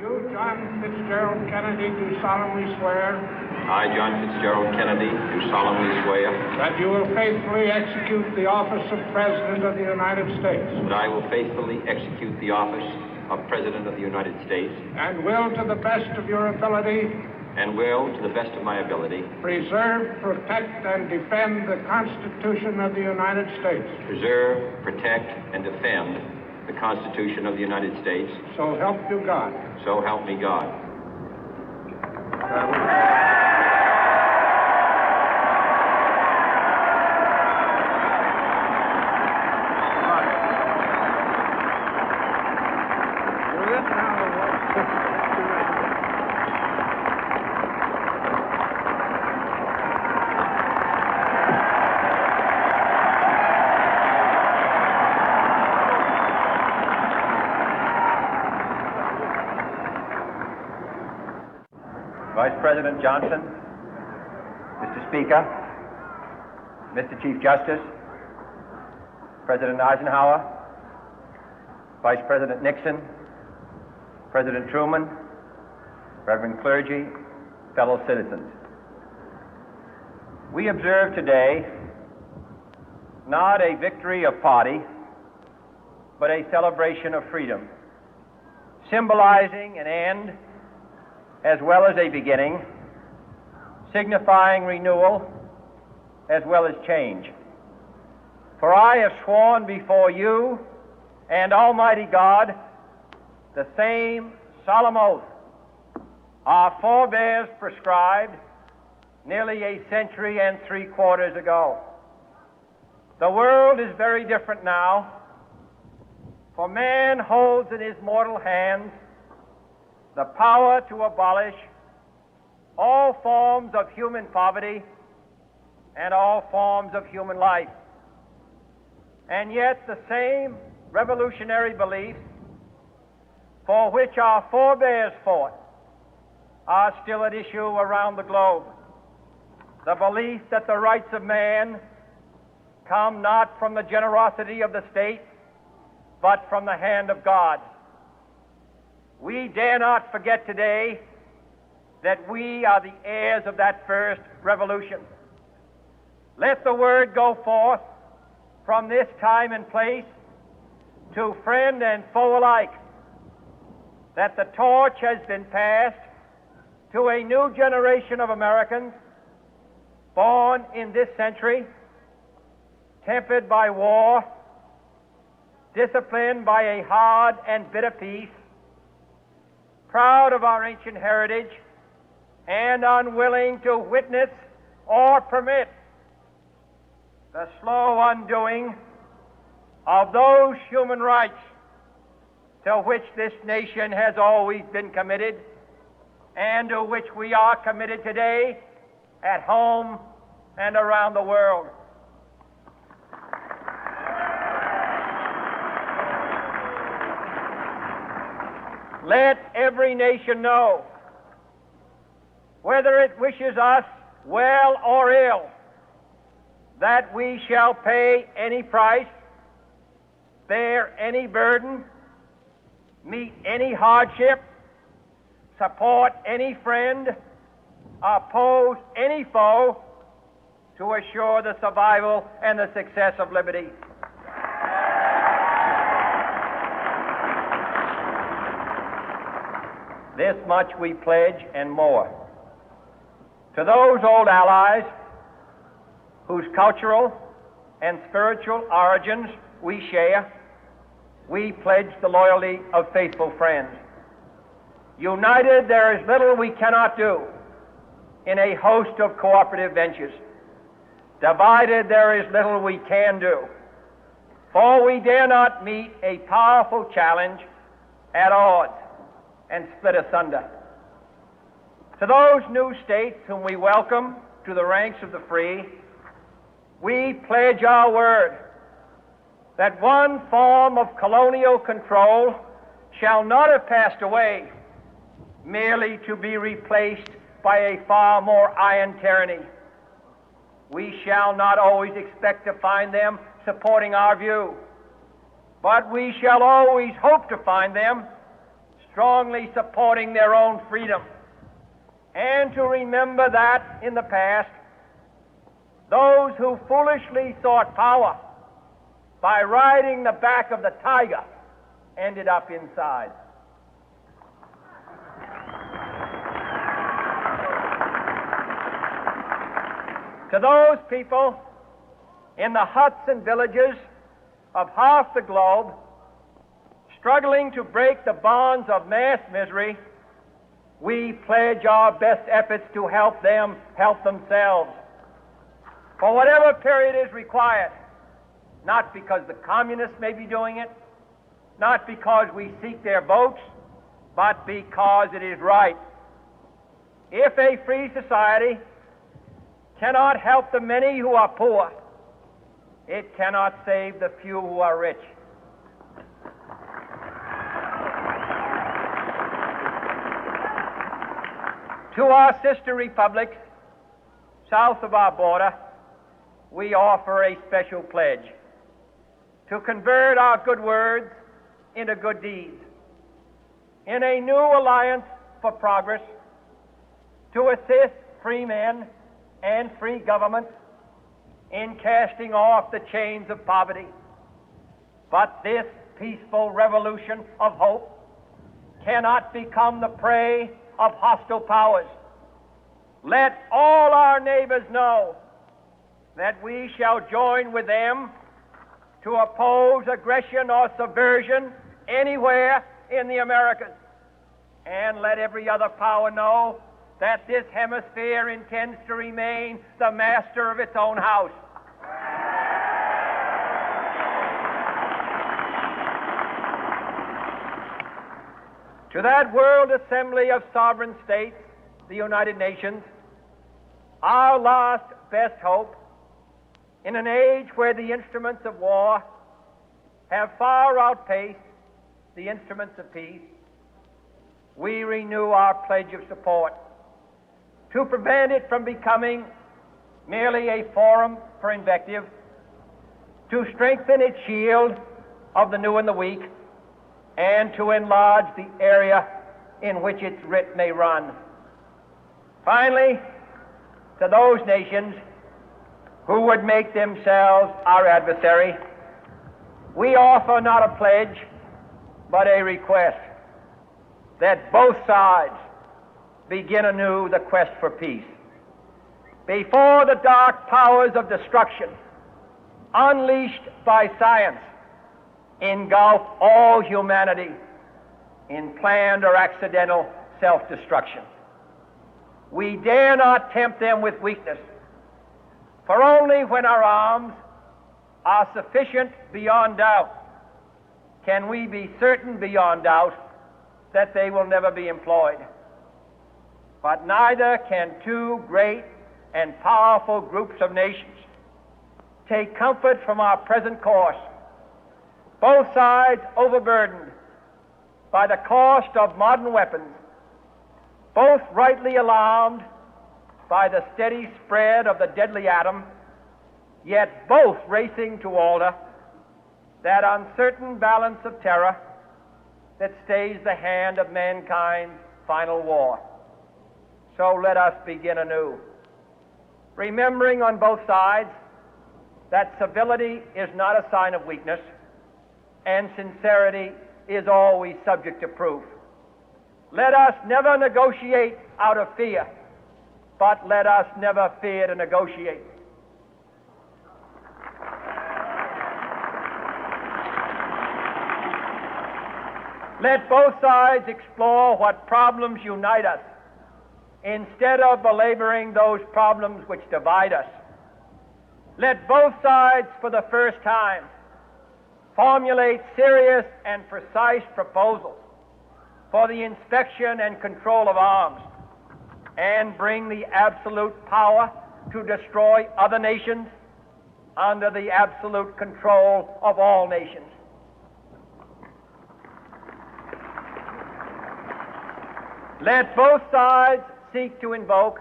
You, John Fitzgerald Kennedy, do solemnly swear I, John Fitzgerald Kennedy, do solemnly swear that you will faithfully execute the office of President of the United States that I will faithfully execute the office of President of the United States and will, to the best of your ability, and will, to the best of my ability, preserve, protect, and defend the Constitution of the United States. preserve, protect, and defend the Constitution of the United States. So help you God. So help me God. Vice President Johnson, Mr. Speaker, Mr. Chief Justice, President Eisenhower, Vice President Nixon, President Truman, Reverend clergy, fellow citizens. We observe today not a victory of party, but a celebration of freedom, symbolizing an end as well as a beginning, signifying renewal as well as change. For I have sworn before you and Almighty God the same solemn oath our forebears prescribed nearly a century and 3/4 ago. The world is very different now, for man holds in his mortal hands the power to abolish all forms of human poverty and all forms of human life. And yet the same revolutionary beliefs for which our forebears fought are still at issue around the globe. The belief that the rights of man come not from the generosity of the state, but from the hand of God. We dare not forget today that we are the heirs of that first revolution. Let the word go forth from this time and place to friend and foe alike that the torch has been passed to a new generation of Americans born in this century, tempered by war, disciplined by a hard and bitter peace, proud of our ancient heritage, and unwilling to witness or permit the slow undoing of those human rights to which this nation has always been committed and to which we are committed today at home and around the world. Let every nation know, whether it wishes us well or ill, that we shall pay any price, bear any burden, meet any hardship, support any friend, oppose any foe to assure the survival and the success of liberty. This much we pledge and more. To those old allies whose cultural and spiritual origins we share, we pledge the loyalty of faithful friends. United, there is little we cannot do in a host of cooperative ventures. Divided, there is little we can do, for we dare not meet a powerful challenge at odds and split asunder. To those new states whom we welcome to the ranks of the free, we pledge our word that one form of colonial control shall not have passed away merely to be replaced by a far more iron tyranny. We shall not always expect to find them supporting our view, but we shall always hope to find them strongly supporting their own freedom, and to remember that in the past, those who foolishly sought power by riding the back of the tiger ended up inside. To those people in the huts and villages of half the globe struggling to break the bonds of mass misery, we pledge our best efforts to help them help themselves for whatever period is required, not because the communists may be doing it, not because we seek their votes, but because it is right. If a free society cannot help the many who are poor, it cannot save the few who are rich. To our sister republics south of our border, we offer a special pledge to convert our good words into good deeds, in a new alliance for progress, to assist free men and free governments in casting off the chains of poverty. But this peaceful revolution of hope cannot become the prey of hostile powers. Let all our neighbors know that we shall join with them to oppose aggression or subversion anywhere in the Americas. And let every other power know that this hemisphere intends to remain the master of its own house. To that World Assembly of Sovereign States, the United Nations, our last best hope, in an age where the instruments of war have far outpaced the instruments of peace, we renew our pledge of support to prevent it from becoming merely a forum for invective, to strengthen its shield of the new and the weak, and to enlarge the area in which its writ may run. Finally, to those nations who would make themselves our adversary, we offer not a pledge, but a request that both sides begin anew the quest for peace. Before the dark powers of destruction, unleashed by science, engulf all humanity in planned or accidental self-destruction, we dare not tempt them with weakness, for only when our arms are sufficient beyond doubt can we be certain beyond doubt that they will never be employed. But neither can two great and powerful groups of nations take comfort from our present course, both sides overburdened by the cost of modern weapons, both rightly alarmed by the steady spread of the deadly atom, yet both racing to alter that uncertain balance of terror that stays the hand of mankind's final war. So let us begin anew, remembering on both sides that civility is not a sign of weakness, and sincerity is always subject to proof. Let us never negotiate out of fear, but let us never fear to negotiate. Let both sides explore what problems unite us, instead of belaboring those problems which divide us. Let both sides, for the first time, formulate serious and precise proposals for the inspection and control of arms, and bring the absolute power to destroy other nations under the absolute control of all nations. Let both sides seek to invoke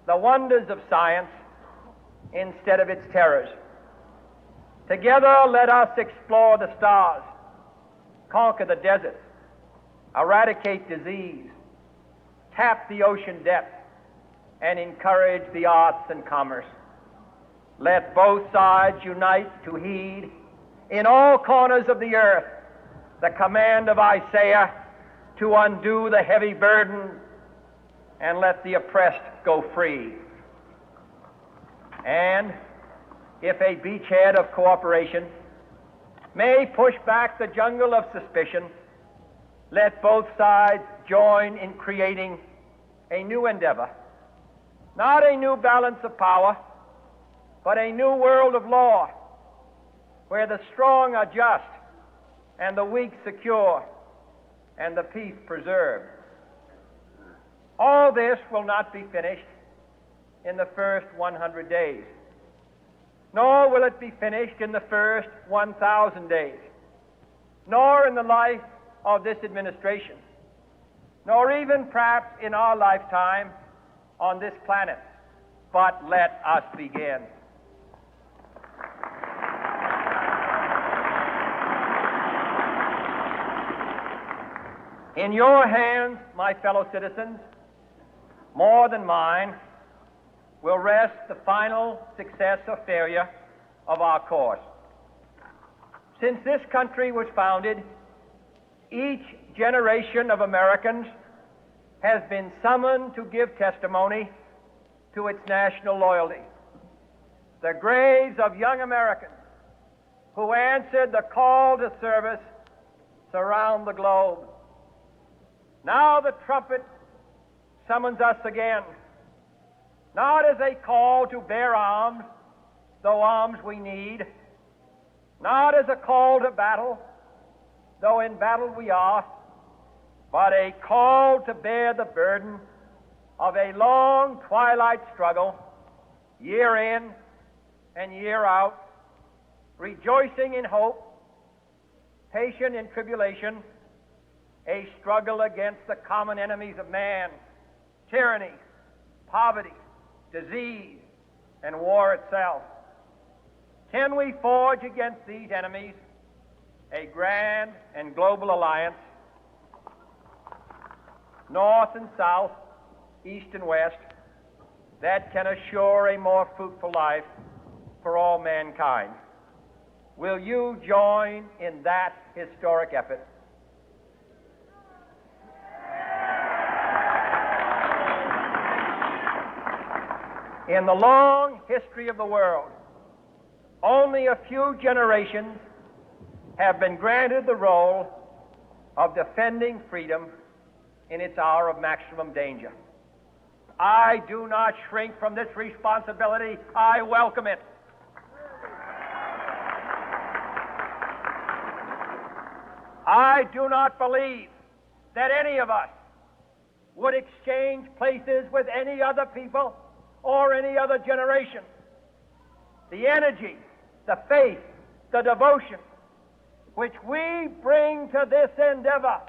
the wonders of science instead of its terrors. Together, let us explore the stars, conquer the deserts, eradicate disease, tap the ocean depths, and encourage the arts and commerce. Let both sides unite to heed in all corners of the earth the command of Isaiah to undo the heavy burden and let the oppressed go free. And if a beachhead of cooperation may push back the jungle of suspicion, let both sides join in creating a new endeavor, not a new balance of power, but a new world of law, where the strong are just and the weak secure and the peace preserved. All this will not be finished in the first 100 days, nor will it be finished in the first 1,000 days, nor in the life of this administration, nor even perhaps in our lifetime on this planet. But let us begin. In your hands, my fellow citizens, more than mine, will rest the final success or failure of our course. Since this country was founded, each generation of Americans has been summoned to give testimony to its national loyalty. The graves of young Americans who answered the call to service surround the globe. Now the trumpet summons us again, not as a call to bear arms, though arms we need, not as a call to battle, though in battle we are, but a call to bear the burden of a long twilight struggle, year in and year out, rejoicing in hope, patient in tribulation, a struggle against the common enemies of man, tyranny, poverty, disease, and war itself. Can we forge against these enemies a grand and global alliance, north and south, east and west, that can assure a more fruitful life for all mankind? Will you join in that historic effort? In the long history of the world, only a few generations have been granted the role of defending freedom in its hour of maximum danger. I do not shrink from this responsibility. I welcome it. I do not believe that any of us would exchange places with any other people or any other generation. The energy, the faith, the devotion which we bring to this endeavor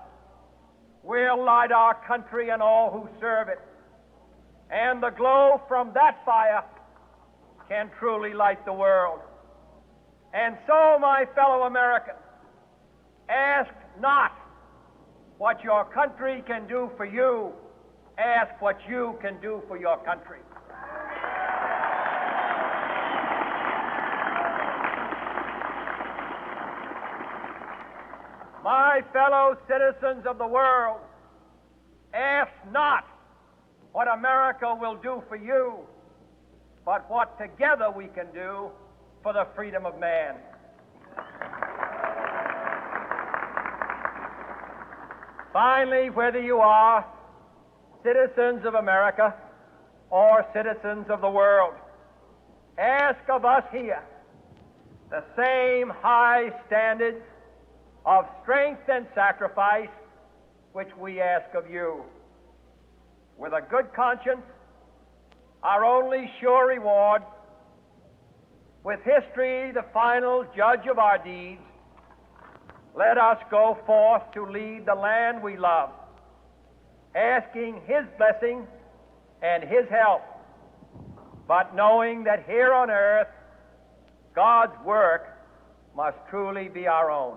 will light our country and all who serve it. And the glow from that fire can truly light the world. And so, my fellow Americans, ask not what your country can do for you, ask what you can do for your country. My fellow citizens of the world, ask not what America will do for you, but what together we can do for the freedom of man. Finally, whether you are citizens of America or citizens of the world, ask of us here the same high standards of strength and sacrifice which we ask of you. With a good conscience, our only sure reward, with history the final judge of our deeds, let us go forth to lead the land we love, asking His blessing and His help, but knowing that here on earth God's work must truly be our own.